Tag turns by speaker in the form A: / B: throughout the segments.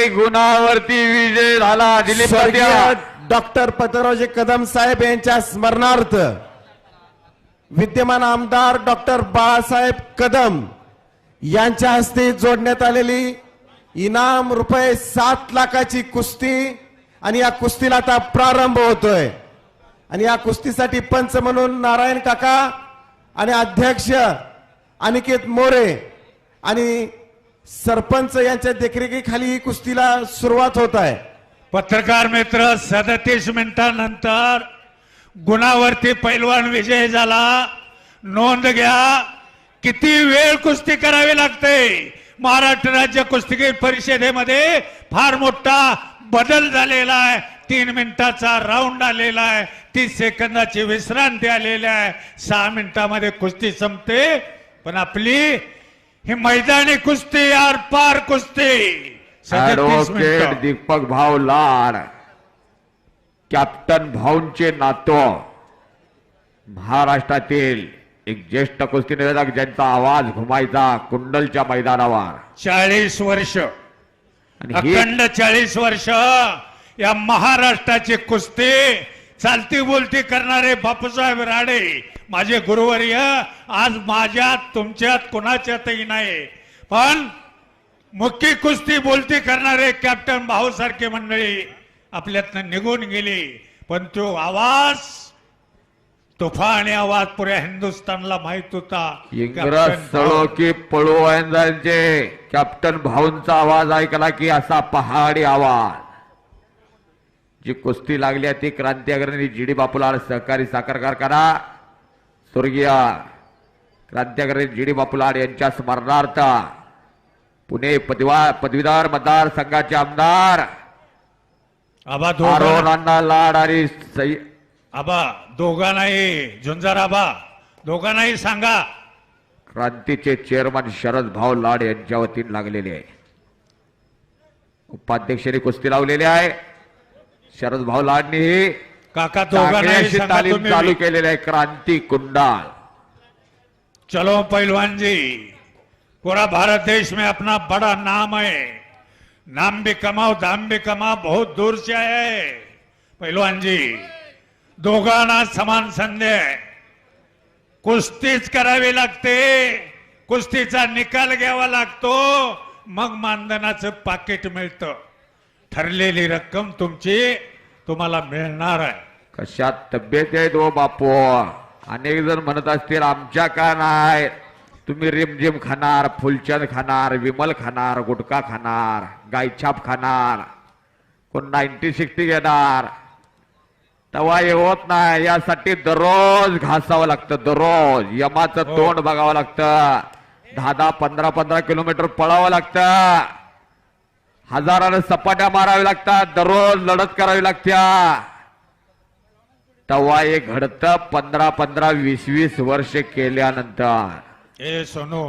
A: गुणावरती विजय झाला. दिलीप
B: स्वर्गीय डॉक्टर पतरावजी कदम साहेब यांच्या स्मरणार्थ विद्यमान आमदार डॉक्टर बाळासाहेब कदम यांच्या हस्ते जोडण्यात आलेली इनाम रुपये 7 लाखाची कुस्ती आणि या कुस्तीला आता प्रारंभ होतोय. आणि या कुस्तीसाठी पंच म्हणून नारायण काका आणि अध्यक्ष अनिकेत मोरे आणि सरपंच यांच्या देखरेखीखाली ही कुस्तीला सुरुवात होत आहे.
C: पत्रकार मित्र 37 मिनिटांनंतर गुणावरती पैलवान विजय झाला. नोंद घ्या किती वेळ कुस्ती करावी लागते. महाराष्ट्र राज्य कुस्तीगीर परिषदेमध्ये फार मोठा बदल झालेला आहे. 3 मिनिटाचा राऊंड आलेला आहे. 30 सेकंदाची विश्रांती आलेली आहे. 6 मिनिटामध्ये कुस्ती संपते. पण आपली ही मैदानी कुस्ती आरपार कुस्ती 37
A: ऍडव्होकेट
C: मिनिटं.
A: दीपक भाऊ लाड कॅप्टन भाऊंचे नातो महाराष्ट्रातील एक ज्येष्ठ कुस्ती निवेदक ज्यांचा आवाज घुमायचा कुंडलच्या मैदानावर
C: 40 वर्ष
A: आणि ही
C: अखंड 40 वर्ष या महाराष्ट्राची कुस्ती चालती बोलती करणारे बापूसाहेब राडे माझे गुरुवर्य आज माझ्यात तुमच्यात कोणाच्यातही नाही. पण मुख्य कुस्ती बोलती करणारे कॅप्टन भाऊ सारखे मंडळी आपल्यातनं निघून गेली. पण तो आवाज तुफानी आवाज पुऱ्या हिंदुस्थानला माहित होता.
A: इंग्रज
C: कॅप्टन
A: सळो
C: भाऊ.
A: की पळवायचे कॅप्टन भाऊंचा आवाज ऐकला की असा पहाडी आवाज. जी कुस्ती लागली आहे ती क्रांती अग्रणी जी डी बापूलाल सहकारी साखर कारखाना स्वर्गीय क्रांती अग्रणी जी डी बापूलाल यांच्या स्मरणार्थ पुणे पदवीधर मतदारसंघाचे आमदार
C: आबा दोघांना
A: अरुणांना लाड आणि
C: आबा दोघांनाही झुंजार आबा दोघांनाही सांगा.
A: क्रांतीचे चेअरमन शरद भाऊ लाड यांच्या वतीने लागलेले आहे. उपाध्यक्षांनी कुस्ती लावलेली आहे. शरद भाऊ लाडनी
C: काका दोघांनाही सांगा
A: तालीम
C: तुम्ही.
A: चालू केलेली आहे. क्रांती कुंडाल
C: चलो पहलवान जी पूरा भारत देश में अपना बड़ा नाम है. नाम भी कमाओ दाम भी कमाओ बहुत दूर से आए है. पहलवान जी दोघांना समान संधी आहे. कुस्तीच करावी लागते. कुस्तीचा निकाल घ्यावा लागतो. मग मानधनाचं पाकिट मिळतं. ठरलेली रक्कम तुमची तुम्हाला मिळणार आहे.
A: कशा तब्येत आहेत ओ बापू. अनेक जण म्हणत असतील आमच्या का नाही. तुम्ही रिमझिम खाणार फुलचंद खाणार विमल खाणार गुटखा खाणार गायछाप खाणार कोण 90-60 घेणार. तवा हे होत नाही. यासाठी दररोज घासावं लागतं. दररोज यमाचं तोंड बघावं लागतं. 10-10 15-15 किलोमीटर पळावं लागतं. हजारानं सपाट्या माराव्या लागतात. दररोज लढत करावी लागत्या. तवा हे घडतं 15-15 20-20 वर्ष केल्यानंतर.
C: ए सोनू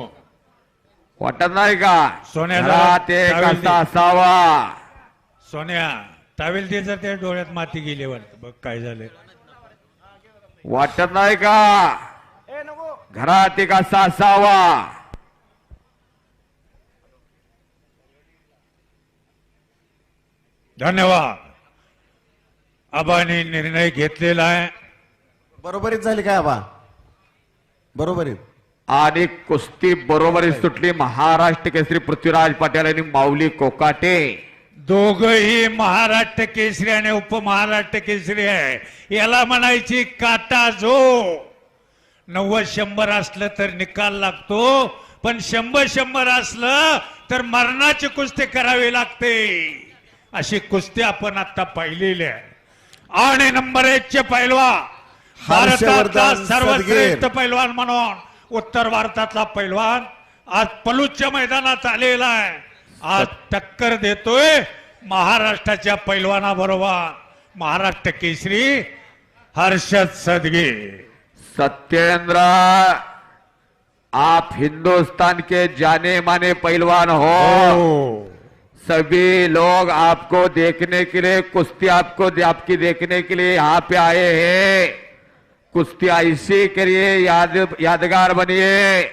A: वाटत नाही का
C: सोन्याला
A: घरात एक
C: टावेल दे.
A: असा असावा.
C: सोन्या टावेल दे. जर त्या डोळ्यात माती गेली वाटत बघ काय झालं.
A: वाटत नाही का घरात एक असा असावा.
C: धन्यवाद. आबाने निर्णय घेतलेला आहे.
B: बरोबरीच झाली काय आबा. बरोबरीत
A: आणि कुस्ती बरोबरी सुटली. महाराष्ट्र केसरी पृथ्वीराज पाटील आणि माऊली कोकाटे
C: दोघही महाराष्ट्र केसरी आणि उपमहाराष्ट्र केसरी आहे. याला म्हणायची काटा जो 90-100 असलं तर निकाल लागतो. पण 100-100 असलं तर मरणाची कुस्ती करावी लागते. अशी कुस्ती आपण आता पाहिलेली आहे. आणि नंबर 1 चे पैलवान भारताचा
B: हर्षवर्धन
C: सर्वश्रेष्ठ
B: सदगीर.
C: पैलवान म्हणून उत्तर भारतातला पैलवान आज पलूसच्या मैदानात आलेला आहे. आज टक्कर देतोय महाराष्ट्राच्या पैलवानाबरोबर. महाराष्ट्र केसरी हर्षद सदगीर.
A: सत्येंद्र आप हिंदुस्तान के जाने माने पहलवान हो. सभी लोग आपको देखने के लिए कुश्ती आपकी देखने के लिए यहाँ पे आए हैं. कुश्ती ऐसी करिए यादगार बनिए.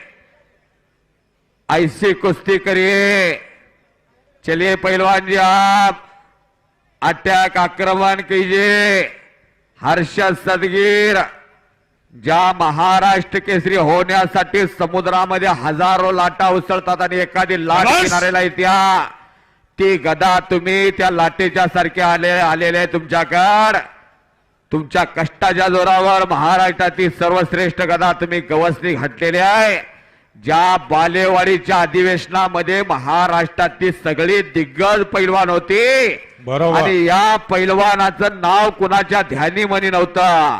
A: ऐसी कुश्ती करिए चलिए पहलवान जी आप अटैक आक्रमण कीजिए। हर्षद सदगीर ज्या महाराष्ट्र केसरी होण्यासाठी समुद्रामध्ये हजारो लाटा उसळतात आणि एखादी लाट
C: बस.
A: किनाऱ्याला येत्या ती गदा तुम्ही त्या लाटेच्या सारखे आलेले तुमच्याकडे तुमच्या कष्टाच्या जोरावर महाराष्ट्रातील सर्वश्रेष्ठ गदा तुम्ही गवसणी घातलेली आहे। ज्या बालेवाडीच्या अधिवेशनामध्ये महाराष्ट्रातील सगळी दिग्गज पैलवान होती
C: बरोबर.
A: आणि या पैलवानाचं नाव कुणाच्या ध्यानी मनी नव्हतं।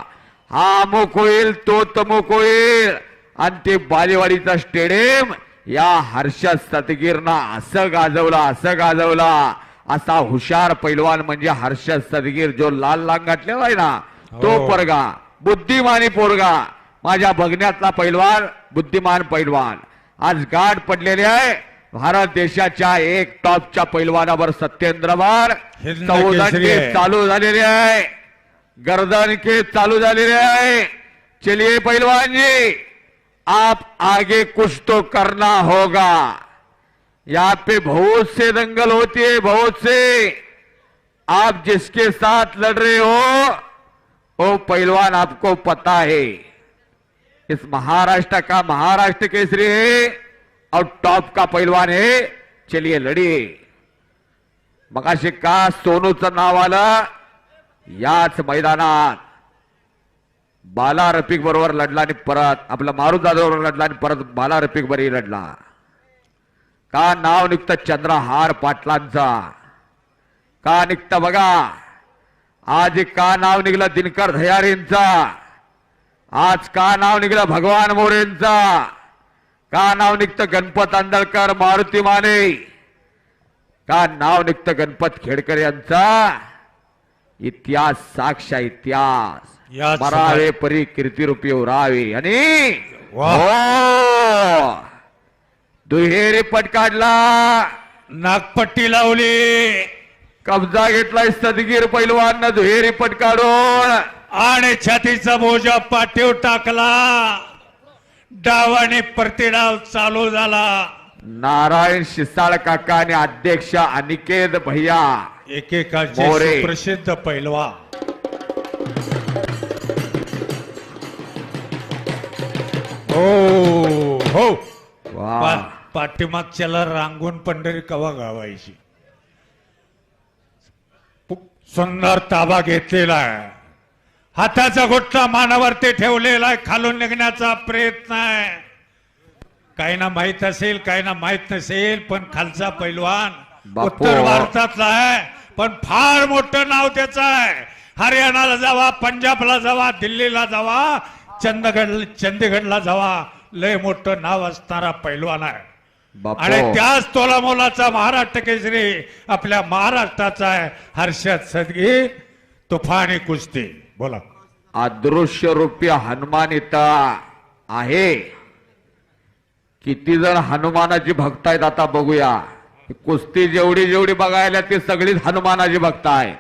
A: हा अमुक होईल तो तमुक होईल आणि ते बालेवाडीचं स्टेडियम या हर्षद सदगीरनं असं गाजवला असा हुशार पैलवान म्हणजे हर्षद सदगीर जो लाल लांग घातलेला आहे ना तो
C: हो.
A: पोरगा बुद्धिमानी पोरगा माझ्या बघण्यातला पैलवान बुद्धिमान पैलवान आज गाठ पडलेले आहे भारत देशाच्या एक टॉपच्या पैलवानावर सत्येंद्रवार
C: हिंद
A: चौदा
C: केसरी
A: केस
C: आहे.
A: चालू झालेले आहे गर्दन केस चालू झालेले आहे। चलिए पहलवान जी आप आगे कुछ तो करना होगा। यहाँ पे बहुत से दंगल होती है बहुत से आप जिसके साथ लड़ रहे हो वो पहलवान आपको पता है इस महाराष्ट्र का महाराष्ट्र केसरी है और टॉप का पहलवान है। चलिए लढिए। मगाशी का सोनूचं नाव आलं याच मैदानात बाला रफिक बरोबर लढला आणि परत आपला मारुत जाधव बरोबर लढला आणि परत बाला रफिक बरोबर लढला। का नाव निघतं चंद्रहार पाटलांचा का निघतं बघा। आज का नाव निघलं दिनकर धयारींचा आज का नाव निघलं भगवान मोरेंचा का नाव निघतं गणपत आंदळकर मारुती माने का नाव निघतं गणपत खेडकर यांचा। इतिहास साक्षा इतिहास
C: याच
A: मरावे परी कीर्तिरूपी उरावे आणि
C: वाह.
A: हो दुहेरी पट काढला
C: नागपट्टी लावली
A: कब्जा घेतलाय सदगीर पैलवान दुहेरी पट काढून
C: आणि छातीचा बोजा पाठीवर टाकला डावाने प्रतिडाव चालू झाला।
A: नारायण शिसाळ काका आणि अध्यक्ष अनिकेत भैया
C: एकेकाचे
A: मोरे.
C: सुप्रसिद्ध पैलवान हो
A: वा
C: पाठीमागच्याला रांगून पंढरी कवा गावायची सुंदर ताबा घेतलेला आहे हाताचा घोटला मानावरती ठेवलेला आहे खालून निघण्याचा प्रयत्न आहे। काही ना माहित असेल काही ना माहित नसेल पण खालचा पैलवान
A: बापू.
C: उत्तर भारतातला आहे पण फार मोठं नाव त्याचं आहे। हरियाणाला जावा पंजाबला जावा दिल्लीला जावा चंदीगडला जावा लय मोठं नाव असणारा पैलवान आहे
A: बापू.
C: आणि त्याच तोलामोलाचा महाराष्ट्र केसरी आपल्या महाराष्ट्राचा आहे हर्षद सदगीर तुफानी कुस्ती बोला।
A: अदृश्य रूपी हनुमान इथं आहे किती जण हनुमानाची भक्त आहेत आता बघूया। कुस्ती जेवढी जेवढी बघायला ती सगळीच हनुमानाची भक्त आहे।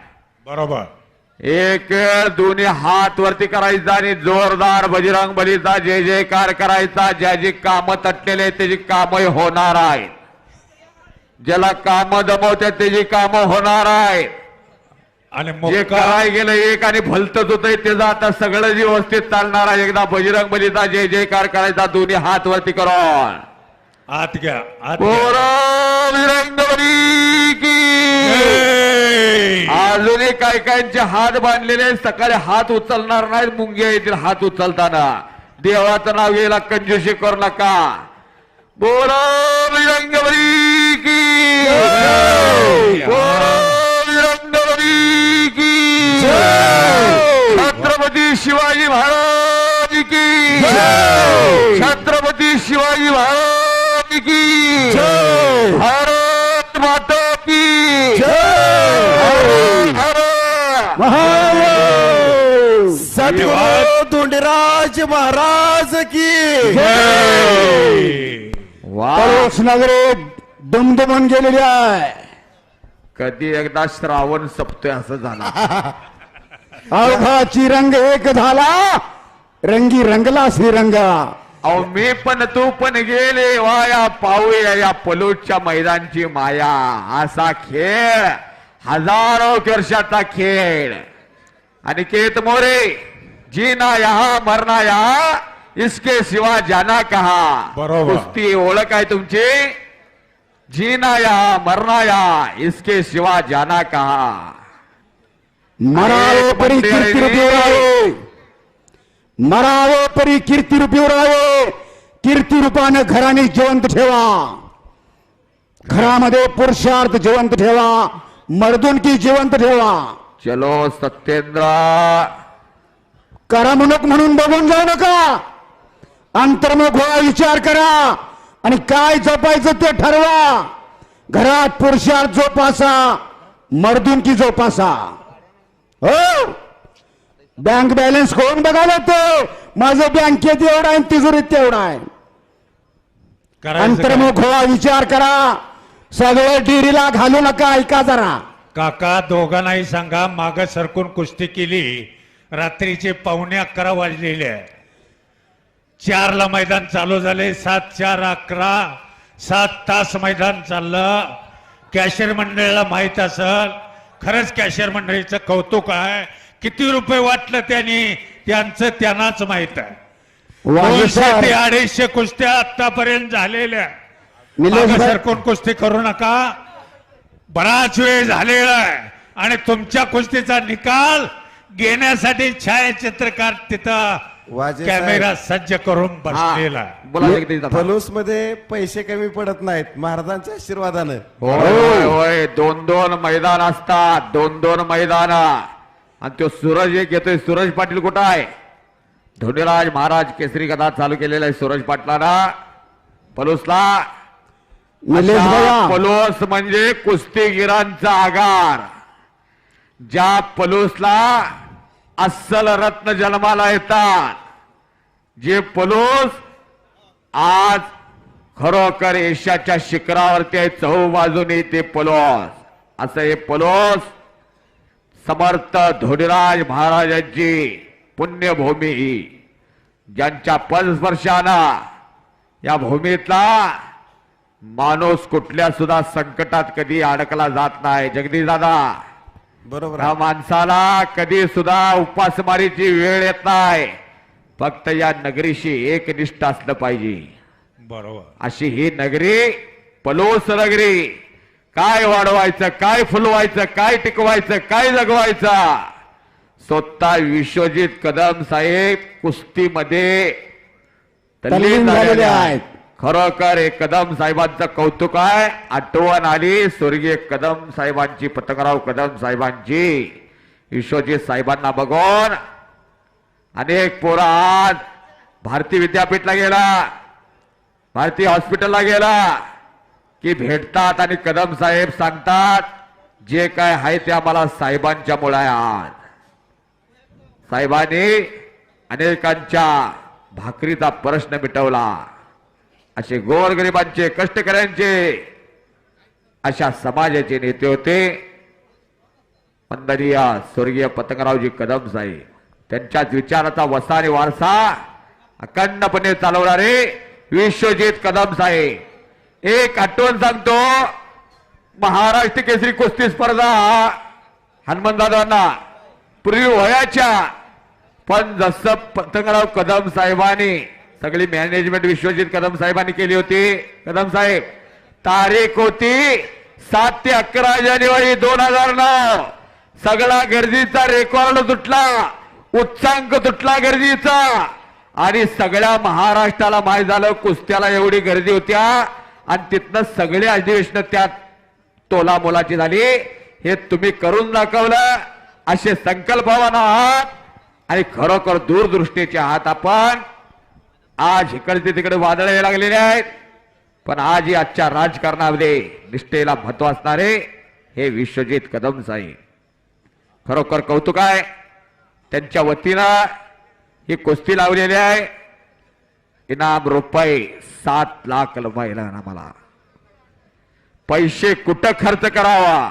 C: बरोबर
A: एक दोन्ही हात वरती करायचा आणि जोरदार बजरंग बलीचा जय जयकार करायचा। ज्याची कामं तटलेले आहेत त्याची कामं होणार आहेत ज्याला कामं दमवतात त्याची कामं होणार आहेत।
C: आणि
A: जे
C: मोक्का
A: कराय गेलं एक आणि भलतच होतंय त्याचं आता सगळं व्यवस्थित चालणार आहे। एकदा बजरंग बलीचा जय जयकार करायचा दोन्ही हात वरती करून
C: आत घ्या आत घ्या.
A: पोरं बजरंग बली की
C: ए!
A: अजूनही काही काहींचे हात बांधलेले आहेत सकाळी हात उचलणार नाहीत मुंग्या येतील हात उचलताना देवाचं नाव घ्यायला कंजूशी करू नका। बोलो बजरंग बली की बोलो बजरंग बली की छत्रपती शिवाजी महाराज की छत्रपती शिवाजी महाराज की भारत माता की
B: सद्गुरु धोंडीराज महाराज की
A: वा
D: परोक्ष नगरी दुमदुमून गेलेली आहे।
A: कधी एकदा श्रावण सप्तोय असं झालं
D: अवघाची रंग एक झाला रंगी रंगला श्रीरंग
A: अहो मी पण तू पण गेले वाया पाहूया या पलूसच्या मैदानची माया. असा खेळ हजारो वर्षाचा खेळ. अनिकेत मोरे, जीना यहा मरना यहा, इसके सिवा जाना कहा.
C: बरोबर.
A: कुस्ती ओळख आहे तुमची. जीना यहा मरना यहा, इसके सिवा जाना कहा.
D: मरावे परी कीर्ती रूपी उरावे, मरावे परी कीर्ती रूपी उरावे. कीर्ती रूपाने घराने जिवंत ठेवा, घरामध्ये पुरुषार्थ जिवंत ठेवा, मर्दुनकी जिवंत ठेवा.
A: चलो सत्येंद्र,
D: करमणूक म्हणून बघून जाऊ नका. अंतर्मुख व्हा, विचार करा आणि काय जपायचं ते ठरवा. घरात पुरुषार्थ जोपासा, मर्दुनकी जोपासा. हो, बँक बॅलन्स कोण बघायला तो माझं बँकेत एवढा आहे, तिजोरीत तेवढा आहे.
C: करायचं
D: अंतर्मुख व्हा, विचार करा. सगळं डिरीला घालू नका. ऐका जरा.
C: काका दोघांनाही सांगा, माग सरकून कुस्ती केली. रात्रीचे 11:15 वाजलेले आहे. 4ला मैदान चालू झाले. 7, 4, 11, 7 तास मैदान चाललं. कॅशियर मंडळाला माहित असेल. खरंच कॅशियर मंडळीचं कौतुक आहे. किती रुपये वाटलं त्यांनी, त्यांचं त्यांनाच माहित आहे.
D: वाजे
C: 200
D: सर,
C: ते 250 कुस्त्या आतापर्यंत झालेल्या.
D: निलेश
C: मागं
D: भाई-
C: सरकून कुस्ती करू नका. बराच वेळ झालेला आहे आणि तुमच्या कुस्तीचा निकाल घेण्यासाठी छायाचित्रकार तिथं
B: वाजे
C: कॅमेरा सज्ज करून बसलेला आहे.
A: हा, बोला जगदीश दादा.
B: पलूस मध्ये पैसे कमी पडत नाहीत महाराजांच्या आशीर्वादानं.
A: होय होय होय, 2-2 मैदान असतात. 2-2 मैदान. आणि तो सूरज एक येतोय. सूरज पाटील कुठं आहे? धोंडीराज महाराज केसरी गदा चालू केलेला आहे सूरज पाटलांना पलूसला.
D: निलेश
A: अशा
D: भैया,
A: पलूस म्हणजे कुस्तीगिरांचा आगार. ज्या पलूसला अस्सल रत्न जन्माला येतात, जे पलूस आज खरोखर एशियाच्या शिखरावरती आहे. चहूबाजूने ते पलूस. असं हे पलूस समर्थ धोंडीराज महाराजांची पुण्यभूमी ही, ज्यांच्या पदस्पर्शानं या भूमीतला माणूस कुठल्या सुद्धा संकटात कधी अडकला जात नाही. जगदीश दादा,
B: बरोबर
A: या माणसाला कधी सुद्धा उपासमारीची वेळ येत नाही. फक्त या नगरीशी एकनिष्ठ असलं पाहिजे.
C: बरोबर.
A: अशी ही नगरी पलूस नगरी. काय वाढवायचं, काय फुलवायचं, काय टिकवायचं, काय जगवायचं, स्वतः विश्वजित कदम साहेब कुस्तीमध्ये
D: तल्लीन झालेले आहेत.
A: खरोखर हे कदम साहेबांचं कौतुक आहे. आठवण आली स्वर्गीय कदम साहेबांची, पतंगराव कदम साहेबांची. विश्वजित साहेबांना बघून अनेक पोरं आज भारती विद्यापीठला गेला, भारती हॉस्पिटलला गेला की भेटतात आणि कदम साहेब सांगतात, जे काय आहे ते आम्हाला साहेबांच्या मुळे आहे. आज साहेबांनी अनेकांच्या भाकरीचा प्रश्न मिटवला. असे गोरगरिबांचे, कष्टकऱ्यांचे, अशा समाजाचे नेते होते वंदनीय स्वर्गीय पतंगरावजी कदम साहेब. त्यांच्याच विचाराचा वसा आणि वारसा अखंडपणे चालवणारे विश्वजित कदम साहेब. एक आठवण सांगतो, महाराष्ट्र केसरी कुस्ती स्पर्धा हनुमंतदादांना पूर्वी वयाच्या, पण जसं पतंगराव कदम साहेबांनी सगळी मॅनेजमेंट विश्वजित कदम साहेबांनी केली होती. कदम साहेब, तारीख होती 7 ते 11 जानेवारी 2009. सगळा गर्दीचा रेकॉर्ड तुटला, उच्चांक तुटला गर्दीचा, आणि सगळ्या महाराष्ट्राला माहीत झालं कुस्त्याला एवढी गर्दी होत्या. आणि तिथनं सगळे अधिवेशन त्यात तोला मोलाची झाली. हे तुम्ही करून दाखवलं. असे संकल्पवान आहात आणि खरोखर दूरदृष्टीचे आहात आपण. आज इकडचे तिकडे वादळ यायला लागलेले आहेत, पण आज आजच्या राजकारणामध्ये निष्ठेला महत्व असणारे हे विश्वजित कदम साहेब. खरोखर कौतुक आहे. त्यांच्या वतीनं ही कुस्ती लावलेली आहे. इनाम रुपये 7 लाख महिलांना. मला पैसे कुठं खर्च करावा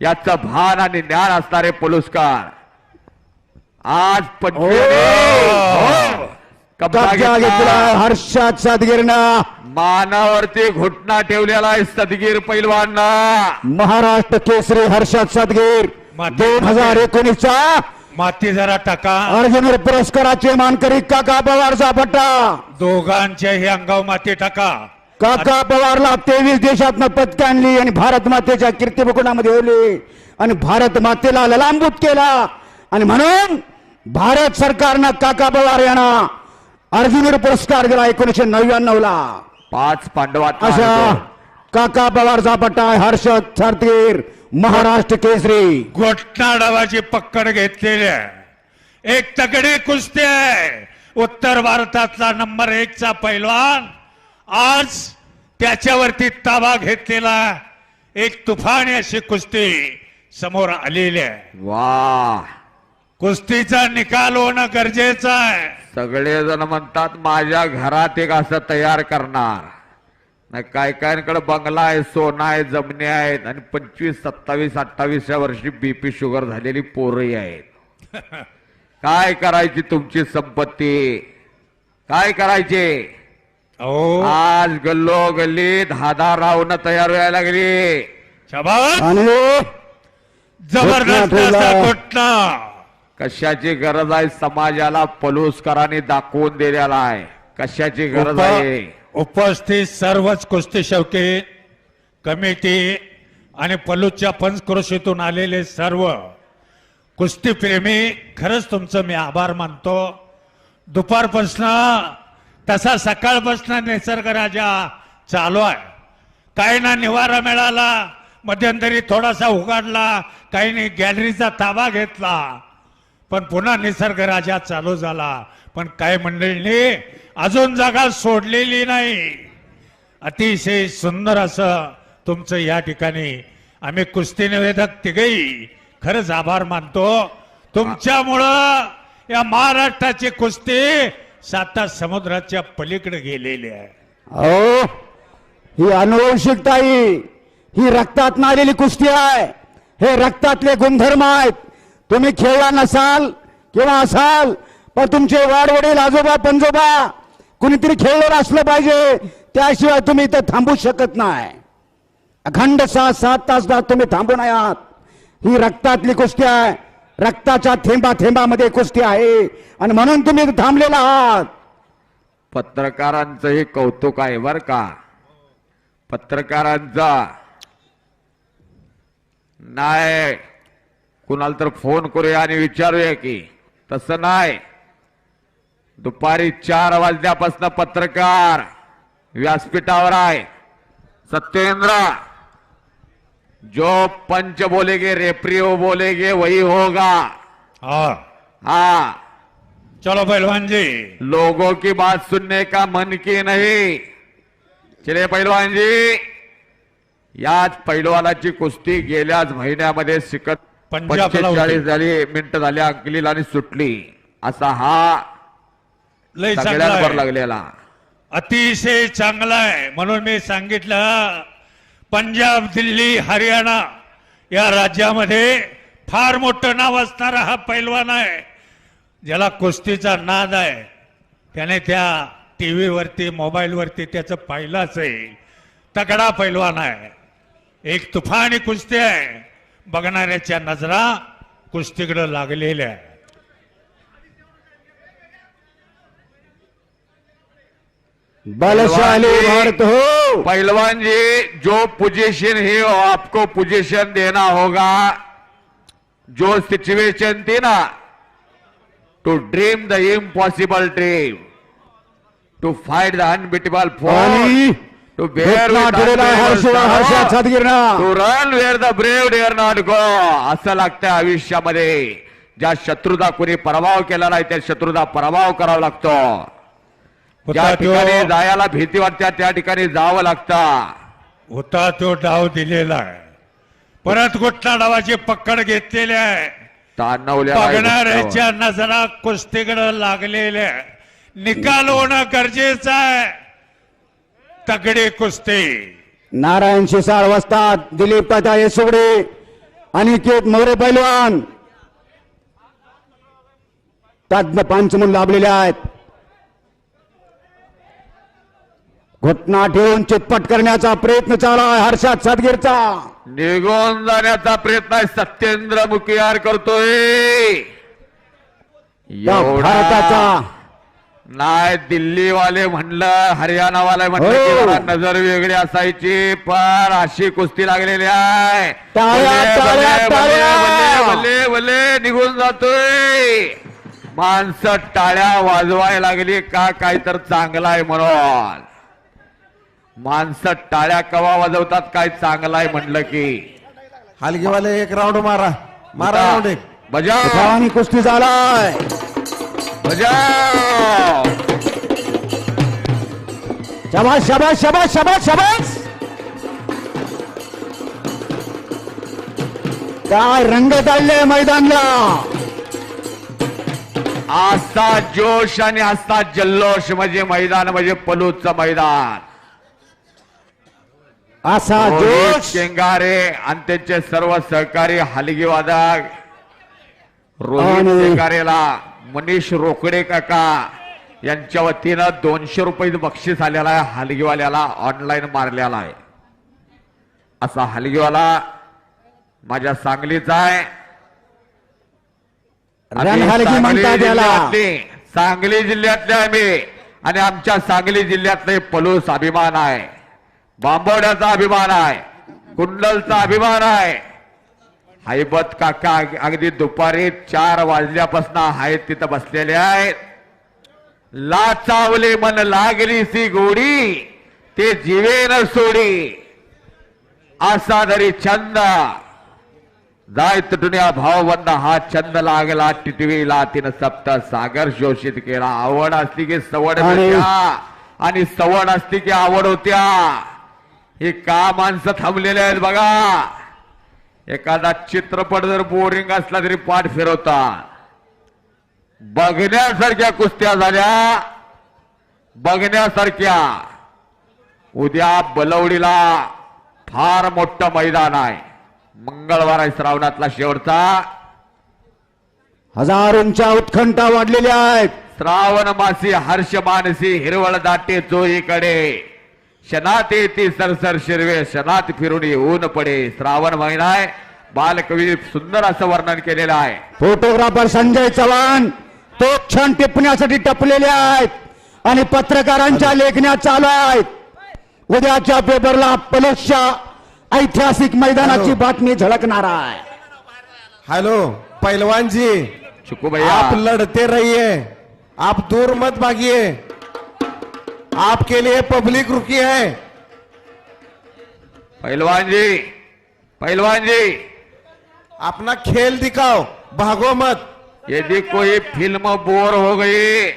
A: याचं भान आणि ज्ञान असणारे पुरस्कार आज कब्जा
D: कब्जा
A: घेतला.
D: घेतला हर्षद सदगीरनं.
A: मानावरती घुटना ठेवलेला आहे सदगीर पैलवानना.
D: महाराष्ट्र केसरी हर्षद सदगीर
C: माती-
D: 2019चा
C: माती जरा टाका.
D: अर्जुन पुरस्काराचे मानकरी काका पवारचा पट्टा.
C: दोघांच्याही अंगावर माती टाका.
D: काका पवारला 23 देशातनं पदक आणली आणि भारत मातेच्या कीर्तिमुकुटामध्ये ठेवली आणि भारत मातेला ललांबूत केला आणि म्हणून भारत सरकारनं काका पवार यांना अर्जुन पुरस्कार दिला 1999ला.
A: 5 पांडवात
D: अशा काका पवारचा पट्टा आहे हर्षद सदगीर महाराष्ट्र केसरी.
C: घोटना डावाची पकड घेतलेली आहे. एक तगडी कुस्ती आहे. उत्तर भारतातला नंबर 1 चा पैलवान आज त्याच्यावरती ताबा घेतलेला एक तुफानी अशी कुस्ती समोर आलेली आहे.
A: वा.
C: कुस्तीचा निकाल होणं गरजेचं आहे.
A: सगळेजण म्हणतात माझ्या घरात एक असं तयार करणार नाही. काय कायकडे बंगला आहे, सोनं आहे, जमिनी आहेत आणि 25, 27, 28व्या वर्षी बीपी शुगर झालेली पोरही आहेत. काय करायची तुमची संपत्ती, काय करायचे.
C: अहो
A: आज गल्लो गल्ली 10 रावणं तयार व्हायला लागली.
C: शाबास.
D: आणि
C: जबरदस्त असा घोटना.
A: कशाची गरज आहे समाजाला पलुसकरांनी दाखवून दिलेला आहे. कशाची गरज आहे.
C: उपस्थित सर्वच कुस्ती शौकीन कमिटी आणि पलूच्या पंचक्रोशीतून आलेले सर्व कुस्तीप्रेमी खरंच तुमचं मी आभार मानतो. दुपारपासनं तसा सकाळपासनं निसर्ग राजा चालू आहे. काही ना निवारा मिळाला, मध्यंतरी थोडासा उघडला, काहींनी गॅलरीचा ताबा घेतला, पण पुन्हा निसर्ग राजा चालू झाला. पण काही मंडळींनी अजून जागा सोडलेली नाही. अतिशय सुंदर असं तुमचं या ठिकाणी आम्ही कुस्ती निवेदक तिघही खरंच आभार मानतो. तुमच्यामुळं या महाराष्ट्राची कुस्ती 7 समुद्राच्या पलीकडे गेलेली आहे.
D: हो ही अनुवंशिकता ही रक्तात आलेली कुस्ती आहे. हे रक्तातले गुणधर्म आहेत. तुम्ही खेळला नसाल किंवा असाल पण तुमचे वाडवडील आजोबा पंजोबा कुणीतरी खेळलेलं असलं पाहिजे, त्याशिवाय तुम्ही इथं थांबू शकत नाही. अखंड 6-7 तास तुम्ही थांबून आहात. ही रक्तातली कुस्ती आहे. रक्ताच्या थेंबा थेंबामध्ये कुस्ती आहे आणि म्हणून तुम्ही इथं थांबलेला आहात.
A: पत्रकारांचंही कौतुक आहे बर का. पत्रकारांचा नाही कुणाला तर फोन करूया आणि विचारूया की, तसं नाही. दुपारी 4 वाजल्यापासून पत्रकार व्यासपीठावर आहे. सत्येंद्र, जो पंच बोलेगे रेफरी वो बोलेगे वही होगा. हाँ,
C: चलो पहलवान जी.
A: लोगों की बात सुनने का मन की नहीं. चले पहलवान जी. याच पैलवानाची कुस्ती गेल्याच महिन्यामध्ये शिकत
C: पंजाबला होती.
A: 45 मिनिटं झाली अंकलीला आणि सुटली. असा हा
C: लय चांगला
A: सगळ्यांवर
C: आहे.
A: लागलेला.
C: अतिशय चांगला आहे. म्हणून मी सांगितलं पंजाब, दिल्ली, हरियाणा या राज्यामध्ये फार मोठं नाव असणारा हा पैलवान आहे. ज्याला कुस्तीचा नाद आहे त्याने त्या टीव्हीवरती मोबाईलवरती त्याचं पाहिलंच आहे. तगडा पैलवान आहे. एक तुफानी कुस्ती आहे. बघणाऱ्याच्या नजरा कुस्तीकडे लागलेल्या आहे.
D: बलशाली भारत हो.
A: पहलवान जी, जो पोजीशन है वो आपको पोजीशन देना होगा. जो सिचुएशन थी ना, to dream the impossible dream, to fight the unbeatable
D: आणि
A: फोर्स, टू बेअर
D: घटना ठरलेला आहे हर्षद सदगीरनं.
A: To run where the brave dare not go. असं लागतं आयुष्यामध्ये. ज्या शत्रूचा कोणी पराभव केला नाही त्या शत्रूचा पराभव करावा लागतो. ज्या ठिकाणी जायला भीती वाटते त्या ठिकाणी जावं लागतं.
C: होता तो डाव दिलेला आहे. परत घोटना डावाची पकड घेतलेली आहे. बघणाऱ्याच्या नजरा कुस्तीकडे लागलेल्या आहे. निकाल होणं गरजेचं आहे. तगडी कुस्ती.
D: नारायण शिसाळ वस्ताद, दिलीप तात्या येसुगडे, अनिकेत मोरे पैलवान तज्ञ पंच म्हणून लाभलेले आहेत. घुटना ठेवून चितपट करण्याचा प्रयत्न चालू आहे हर्षद सदगीरचा.
A: निघून जाण्याचा प्रयत्न आहे सत्येंद्र मुखियार करतोय.
D: त्या भारताचा
A: नाही दिल्लीवाले म्हणलं हरियाणावाले म्हणलं की
D: हो.
A: जरा नजर वेगळी असायची पण अशी कुस्ती लागलेली आहे.
D: टाळ्या,
A: भले,
D: टाळ्या,
A: भले,
D: टाळ्या.
A: भले, भले, भले, निघून जातोय. माणसं टाळ्या वाजवायला लागली का काही तर चांगला आहे म्हणून. माणसं टाळ्या कवा वाजवतात काय चांगला आहे म्हणलं की.
B: हलगीवाले एक राऊंड मारा मारा राऊंड एक.
A: बजाव
D: आणि कुस्ती झालाय.
A: बजाव
D: शाबास शाबास शाबास शाबास शाबास. काय रंग काढले मैदानला.
A: असा जोश आणि असा जल्लोष म्हणजे मैदान म्हणजे पलूचं मैदान.
D: असा
A: रोहित
D: जोश.
A: शेंगारे आणि त्यांचे सर्व सहकारी हलगीवादक रोहित
D: आणि-
A: शेंगारेला मनीष रोकडे काका यांच्या वतीनं 200 रुपये बक्षीस आलेला आहे. हलगीवाल्याला ऑनलाईन मारलेला आहे. असा हलगीवाला माझ्या सांगलीचा आहे.
D: रण
A: आम्ही
D: हलगी
A: सांगली
D: म्हणतात याला.
A: सांगली जिल्ह्यातले आम्ही आणि आमच्या सांगली जिल्ह्यातले पलूस अभिमान आहे. बांबवड्याचा अभिमान आहे. कुंडलचा अभिमान आहे. हैबत काका अगदी दुपारी 4 वाजल्यापासून आहेत तिथं बसलेले आहेत. लाचावले मन लागली सी गोडी ते जीवेन सोडी असा जरी छंद जाय तुटण्या भावबंद हा छंद लागला टिटवीला तिनं सप्त सागर शोषित केला. आवड असली की सवड होत्या आणि सवड असली की आवड होत्या. हे का माणसं थांबलेले आहेत बघा. एखादा चित्रपट जर बोरिंग असला तरी पाठ फिरवतात. बघण्यासारख्या कुस्त्या झाल्या बघण्यासारख्या. उद्या बलवडीला फार मोठं मैदान आहे. मंगळवार आहे श्रावणातला शेवटचा.
D: हजारोंच्या उत्कंठा वाढलेल्या आहेत.
A: श्रावण मासी हर्ष मानसी हिरवळ दाटे चोहीकडे. शनात येते सरसर शिरवे शनात फिरून येऊन पडे. श्रावण महिना आहे. बालकवी सुंदर असं वर्णन केलेलं आहे.
D: फोटोग्राफर संजय चव्हाण तो क्षण टिपण्यासाठी टपलेले आहेत आणि पत्रकारांच्या लेखण्या चालू आहेत. उद्याच्या पेपरला पलूसच्या ऐतिहासिक मैदानाची बातमी झळकणार आहे.
B: हेलो पहलवान जी
A: चिकू भैया
B: आप लड़ते रहिए आप दूर मत भागिए आपके लिए पब्लिक रुकी है.
A: पहलवान जी
B: अपना खेल दिखाओ भागो मत.
A: यदि कोई फिल्म बोर हो गई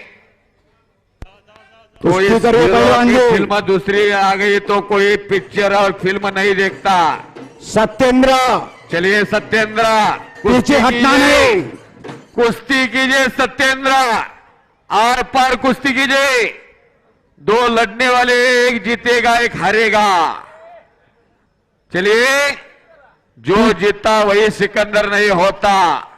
A: तो
D: कुश्ती
A: इस
D: करो
A: हीरो
D: पहलवान
A: की
D: जी.
A: फिल्म दूसरी आ गई तो कोई पिक्चर और फिल्म नहीं देखता.
D: सत्येंद्र
A: चलिए सत्येंद्र
D: पीछे हटना नहीं.
A: कुश्ती कीजिए सत्येंद्र. आर पार कुश्ती कीजिए. 2 लड़ने वाले एक जीतेगा एक हारेगा. चलिए जो जीता वही सिकंदर नहीं होता.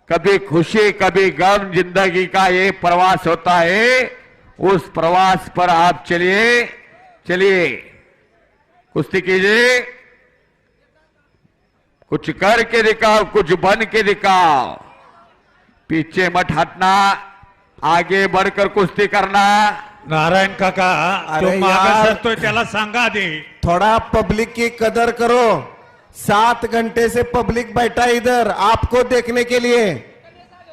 A: कभी खुशी कभी गम जिंदगी का ये प्रवास होता है. उस प्रवास पर आप चलिए. चलिए कुश्ती कीजिए. कुछ करके दिखाओ कुछ बन के दिखाओ. पीछे मत हटना. आगे बढ़कर कुश्ती करना.
C: नारायण काका तो
B: अरे
C: मागे
B: यार.
C: सरतोय त्याला सांगा आधी.
B: थोड़ा पब्लिक की कदर करो. 7 घंटे से पब्लिक बैठा है इधर आपको देखने के लिए.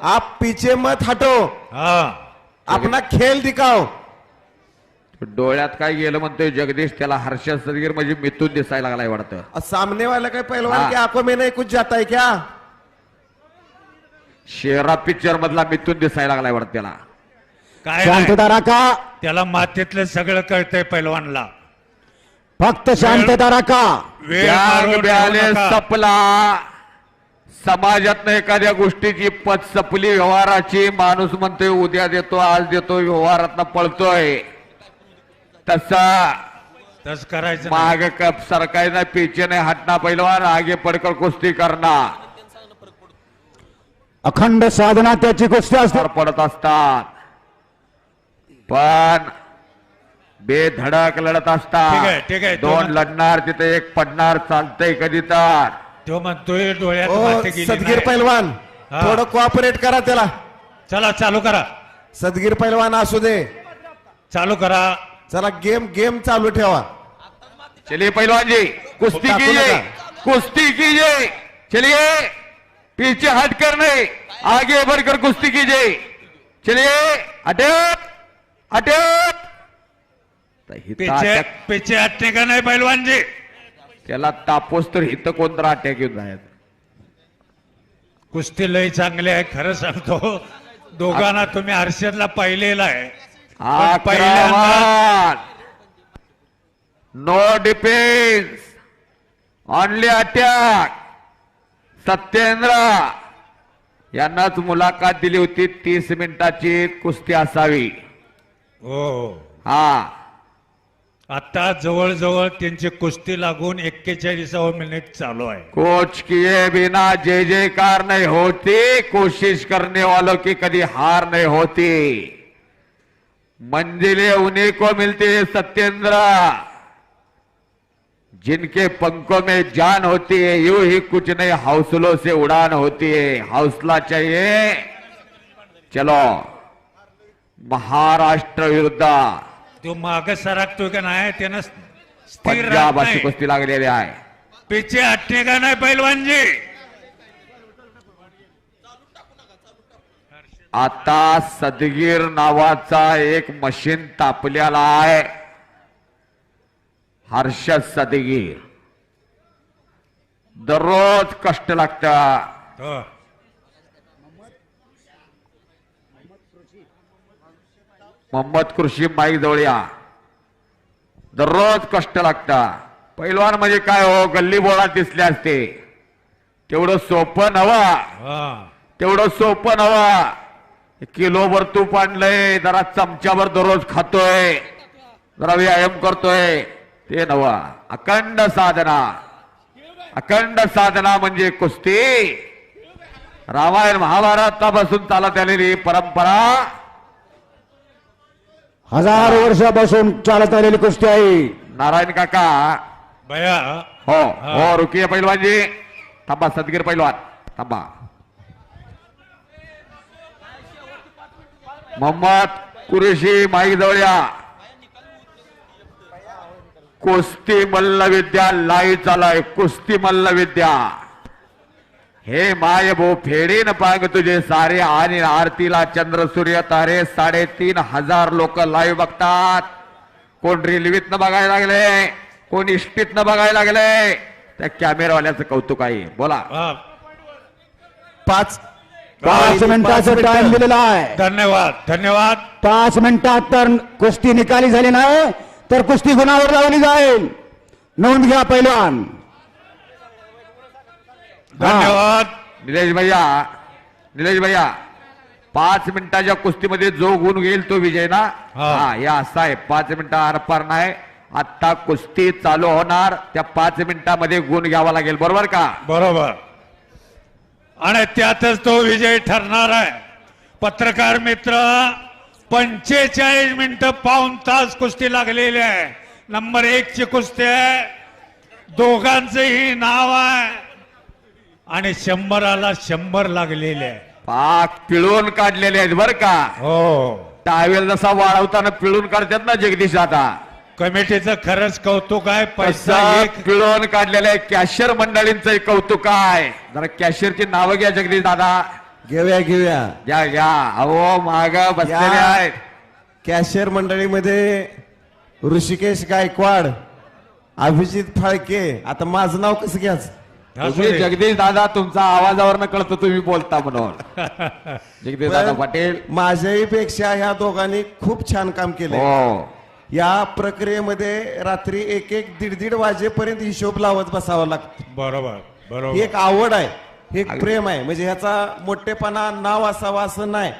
B: आप पीछे मत हटो
C: हा
B: अपना खेल दिखाओ.
A: डोळ्यात काय गेलं म्हणतोय जगदीश. त्याला हर्षद सदगीर म्हणजे मिथून दिसायला लागलाय वाटतं.
B: और सामने वाला का पहलवान
A: हाँ.
B: की आंखों में नहीं कुछ जाता है क्या.
A: शेरा पिक्चर मधला मिथून दिसायला लागलाय वाटतं त्याला.
C: काय नाही.
D: शांतता राखा.
C: त्याला मातीतलं सगळं कळतंय पैलवानला.
D: फक्त शांतता राखा.
C: वेळ
A: त्याग
C: मारून
A: ब्याले
C: ठेवू नका.
A: सपला. समाजातनं एखाद्या गोष्टीची पत सपली व्यवहाराची. माणूस म्हणतोय उद्या देतो आज देतो व्यवहारातनं पळतोय. तसा
C: तस करायचं नाही.
A: माग कप सरकायना पीछे नाही हटना. पहिलवान आगे पडकर कुस्ती करणार.
D: अखंड साधना त्याची कुस्ती असते.
A: पडत असतात पण बेधडक लढत
C: ठीक आहे,
A: असतात
C: ठीक आहे.
A: दोन लढणार तिथे एक पडणार चालतंय कधी तर
C: तो म्हणतोय डोळ्यात
B: ओ
C: माती गेली
B: सदगीर
C: नाही.
B: पैलवान
C: हा.
B: थोडं कोऑपरेट करा त्याला.
C: चला चालू करा,
B: सदगीर पैलवान असू दे.
C: चालू करा.
B: चला गेम चालू ठेवा.
A: चलिए पहलवान जी कुश्ती
B: टाकू
A: कीजिए
B: नका.
A: कुश्ती कीजिए चलिए पीछे हटकर नहीं आगे बढ़कर कुश्ती कीजिए चलिए अटक अटक
C: पीछे पीछे हटने का नाही पैलवान जी.
A: त्याला तापोस तर हित कोणता अटॅक येऊन जायचं
C: कुस्ती लय चांगली आहे खरं सांगतो. दोघांना तुम्ही हर्षदला पाहिलेला आहे पण पहिल्यांदा
A: आक्रमण no defence only attack. Satyendra यांनाच मुलाखत दिली होती 30 मिनिटाची कुस्ती असावी.
C: हो
A: हा
C: आता जवळजवळ त्यांची कुस्ती लागून 41वा मिनिट चालू आहे.
A: कोच किए बिना जय जयकार नहीं होती कोशिश करने वालों की कभी हार नहीं होती. मंजिलें उन्हीं को मिलती है सत्येंद्र जिनके पंखों में जान होती है. यूं ही कुछ नहीं हौसलों से उड़ान होती है. हौसला चाहिए. चलो महाराष्ट्र विरुद्ध
C: तो माग सरकतोय का नाही त्यानं स्थिर राहत
A: पंजाब अशी
C: नाही.
A: कुस्ती लागलेली आहे.
C: पीछे हटने का नाही पैलवान जी.
A: आता सदगीर नावाचा एक मशीन तापलेला आहे. हर्षद सदगीर दररोज कष्ट लागतात.
C: हो.
A: मोहम्मद कृषी माईक जवळ या. दररोज कष्ट लागतात. पैलवान म्हणजे काय हो गल्ली बोळात दिसले असते तेवढं सोपं नवा
C: हा.
A: तेवढं सोपं नवा. किलोभर तूप आणलंय जरा चमच्याभर दररोज खातोय जरा व्यायाम करतोय ते नवा. अखंड साधना अखंड साधना म्हणजे कुस्ती. रामायण महाभारतापासून चालत आलेली परंपरा.
D: हजारो वर्षापासून चालत आलेली कुस्ती आहे.
A: नारायण काका
C: भया
A: हो हो रुकिये पैलवान जी. थांबा सदगीर पैलवान थांबा. मोहम्मद कुरेशी माईक जवळ या. कुस्ती मल्लविद्या लाई चालाय कुस्ती मल्लविद्या. हे माय भो फेडीन पांग तुझे सारे आणि आरतीला चंद्र सूर्य तारे 3,500 लोक लाईव्ह बघतात. कोण रेल्वेतनं बघायला लागले कोण इष्टीतनं बघायला लागले. त्या कॅमेरावाल्याचं कौतुक आहे. बोला.
C: हा.
D: 5 मिनिटाचा टाइम दिलेला आहे.
C: धन्यवाद धन्यवाद.
D: 5 मिनिटात तर कुस्ती निकाली झाली नाही तर कुस्ती गुणावर लावली जाईल. नोंद घ्या पैलवान.
C: धन्यवाद.
A: निलेश भैया 5 मिनिटाच्या कुस्तीमध्ये जो गुण घेईल तो विजय ना.
C: हा.
A: हा या असा आहे. 5 मिनिटं आरपार नाही. आता कुस्ती चालू होणार. त्या 5 मिनिटामध्ये गुण घ्यावा लागेल. बरोबर का.
C: बरोबर. आणि त्यातच तो विजय ठरणार आहे. पत्रकार मित्र 45 मिनिटं पाऊण तास कुस्ती लागलेली आहे. नंबर 1 ची कुस्ती आहे. दोघांचंही नाव आहे आणि 100ला 100 लागलेले आहे.
A: पाक पिळून काढलेले आहेत बर का.
C: हो.
A: टावेल जसा वाळवताना पिळून काढतात ना जगदीश दादा
C: कमिटीचं खरंच कौतुक आहे. पैसा
A: तसं
C: एक
A: पिळून काढलेलं आहे. कॅशियर मंडळींचं एक कौतुक आहे. जरा कॅशियरची नावं घ्या जगदीश दादा.
B: घेऊया
A: घ्या घ्या. अहो माग बसलेले आहेत.
B: कॅशियर मंडळीमध्ये ऋषिकेश गायकवाड, अभिजित फाळके. आता माझं नाव कसं घ्यायचं.
C: असू दे.
A: जगदीश दादा तुमचा आवाजावरनं कळतं तुम्ही बोलता म्हणून. जगदीश दादा पाटील
B: माझ्याही पेक्षा ह्या दोघांनी खूप छान काम केले.
A: हो
B: या प्रक्रियेमध्ये रात्री 1-1, 1:30 वाजेपर्यंत हिशोब लावत बसावा लागतो.
C: बरोबर
B: ही
C: बरोबर.
B: एक आवड आहे. हे एक प्रेम आहे. म्हणजे ह्याचा मोठेपणा नाव असावा असं नाही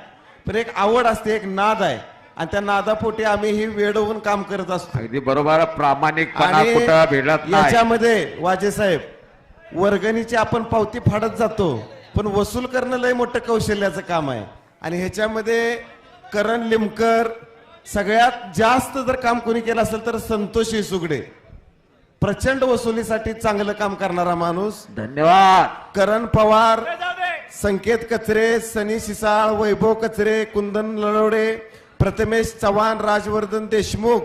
B: पण एक आवड असते एक नाद आहे आणि त्या नादापोटी आम्ही ही वेडवून काम करत असतो.
A: अगदी बरोबर. प्रामाणिकपणा
B: आणि
A: कुठं भेटत नाही.
B: याच्यामध्ये वाजे साहेब वर्गणीची आपण पावती फाडत जातो पण वसूल करणं लय मोठं कौशल्याचं काम आहे. आणि ह्याच्यामध्ये करण लिमकर सगळ्यात जास्त जर काम कोणी केलं असेल तर संतोषी सुगडे, प्रचंड वसुलीसाठी चांगलं काम करणारा माणूस.
A: धन्यवाद.
B: करण पवार, संकेत कचरे, सनी शिसाळ, वैभव कचरे, कुंदन लळवडे, प्रथमेश चव्हाण, राजवर्धन देशमुख,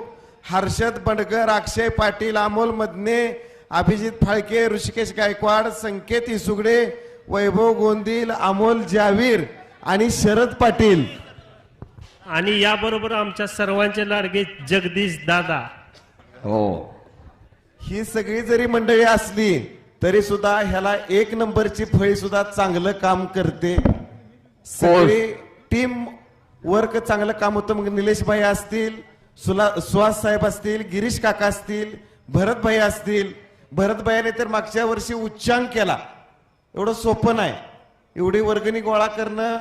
B: हर्षद बंडगर, अक्षय पाटील, अमोल मदने, अभिजित फाळके, ऋषिकेश गायकवाड, संकेत इसुगडे, वैभव गोंदील, अमोल जावीर आणि शरद पाटील.
E: आणि याबरोबर आमच्या सर्वांचे लाडके जगदीश दादा.
A: हो,
B: ही सगळी जरी मंडळी असली तरी सुद्धा ह्याला एक नंबरची फळी सुद्धा चांगलं काम करते. सगळी टीम वर्क चांगलं काम होतं. मग निलेश भाई असतील, सुहास साहेब असतील, गिरीश काका असतील, भरत भाई असतील. भरत भाईने तर मागच्या वर्षी उच्चांक केला. एवढं सोपं नाही. एवढी वर्गणी गोळा करणं.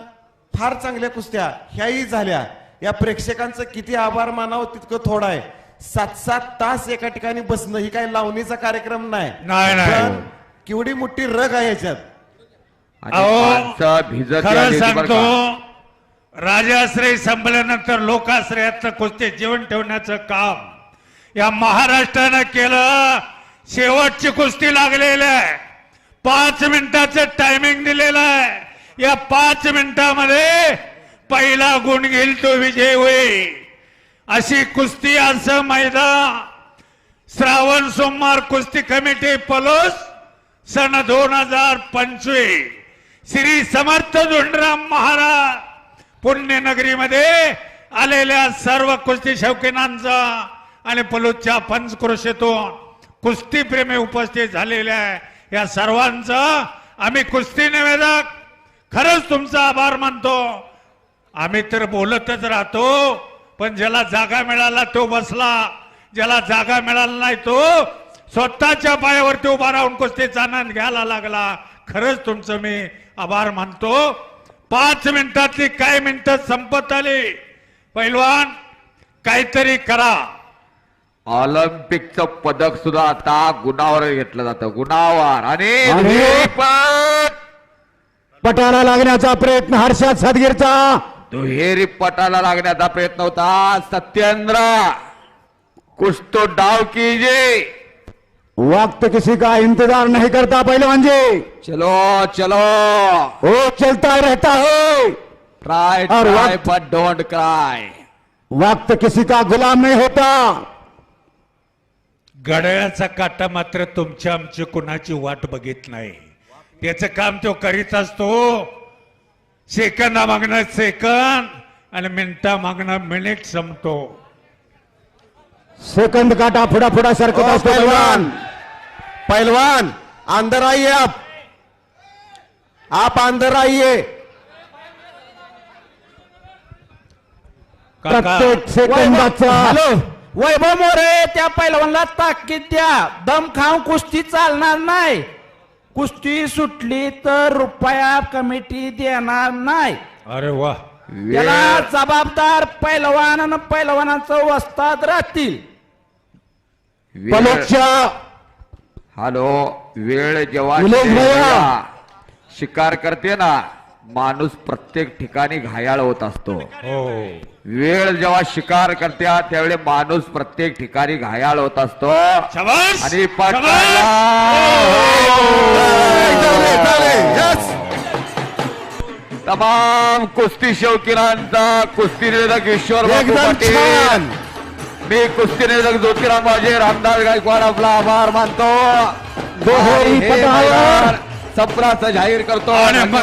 B: फार चांगल्या कुस्त्या ह्याही झाल्या. या प्रेक्षकांचं किती आभार मानावं तितकं थोडं आहे. 7-7 तास एका ठिकाणी बसणं ही काही लावणीचा कार्यक्रम नाही.
C: नाही, नाही.
B: पण केवढी मोठी रग आहे याच्यात.
A: आणि
C: अहो,
A: माणसं भिजत
C: खरं
A: आली होती बरं
C: सांगतो,
A: का?
C: राजाश्रय संपल्यानंतर लोकाश्रयाचं कुस्ती जीवन ठेवण्याचं काम या महाराष्ट्रानं केलं. शेवटची कुस्ती लागलेली आहे. 5 मिनिटाचं टायमिंग दिलेलं आहे. या 5 मिनिटामध्ये पहिला गुण घेईल तो विजय होईल. अशी कुस्ती असं मैदान श्रावण सोमवार कुस्ती कमिटी पलोस सन 2025 श्री समर्थ धोंडराम महाराज पुण्यनगरीमध्ये आलेल्या सर्व कुस्ती शौकीनांचा आणि पलोसच्या पंचक्रोशीतून कुस्ती प्रेमी उपस्थित झालेल्या आहे. या सर्वांचा आम्ही कुस्ती निवेदक खरंच तुमचा आभार मानतो. आम्ही तर बोलतच राहतो, पण ज्याला जागा मिळाला तो बसला, ज्याला जागा मिळाला नाही तो स्वतःच्या पायावरती उभा राहून कुस्तीचा आनंद घ्यायला लागला. खरंच तुमचं मी आभार मानतो. 5 मिनिटातली काही मिनिटं संपत आली. पैलवान काहीतरी करा.
A: ऑलिम्पिकचं पदक सुद्धा आता गुणावर घेतलं जातं. गुणावर आणि
D: पटाला लागण्याचा प्रयत्न हर्षद सदगीरचा.
A: दुहेरी पटाला लागण्याचा प्रयत्न होता. सत्येंद्र कुछ तो डाव कीजिए.
D: वक्त किसी का इंतजार नहीं करता पहलवान जी.
A: चलो चलो,
D: वो चलता रहता है.
A: ट्राय
D: और
A: ट्राय
D: वक्त-
A: बट डोंट क्राय.
D: वक्त किसी का गुलाम नहीं होता.
C: घड्याळाचा काटा मात्र तुमच्या आमची कुणाची वाट बघित नाही. त्याचं काम तो करीत असतो. सेकंदा मागणं सेकंद आणि मिनिटा मागणं मिनिट संपतो.
D: सेकंद काटा फुडा फुडा सरकत असतो
B: पहलवान,
D: पहलवान.
B: पहलवान अंदर आइए. आप अंदर आइए.
C: काका,
D: प्रत्येक सेकंदाचा
F: हॅलो, वैभव मोरे त्या पैलवानला ताकीद द्या. दम खाऊन कुस्ती चालणार नाही. कुस्ती सुटली तर रुपया कमिटी देणार नाही.
C: अरे वा,
F: त्याला
A: वेळ
F: जबाबदार पैलवान आणि पैलवानाचं वस्ताद राहतील.
A: वेळ-
D: पलोच्या
A: हॅलो, वेळ जेव्हा
D: निलेश भैया.
A: शिकार करते ना माणूस प्रत्येक ठिकाणी घायाळ होत असतो.
C: हो,
A: वेळ जेव्हा शिकार करते त्यावेळी माणूस प्रत्येक ठिकाणी घायाळ होत असतो.
C: शाबास,
A: आणि
C: शाबास.
B: Yes.
A: तमाम कुस्ती शौकीनांचा कुस्ती निवेदक ईश्वर बापू
B: एकदम
A: पाटील,
B: छान.
A: मी कुस्ती निवेदक ज्योतिराम वाजे, रामदास गायकवाड आपला आभार मानतो.
D: दुहेरी
A: आणि हे
D: पटावर
A: मैदान संपल्याचं जाहीर करतो.
C: आणि मग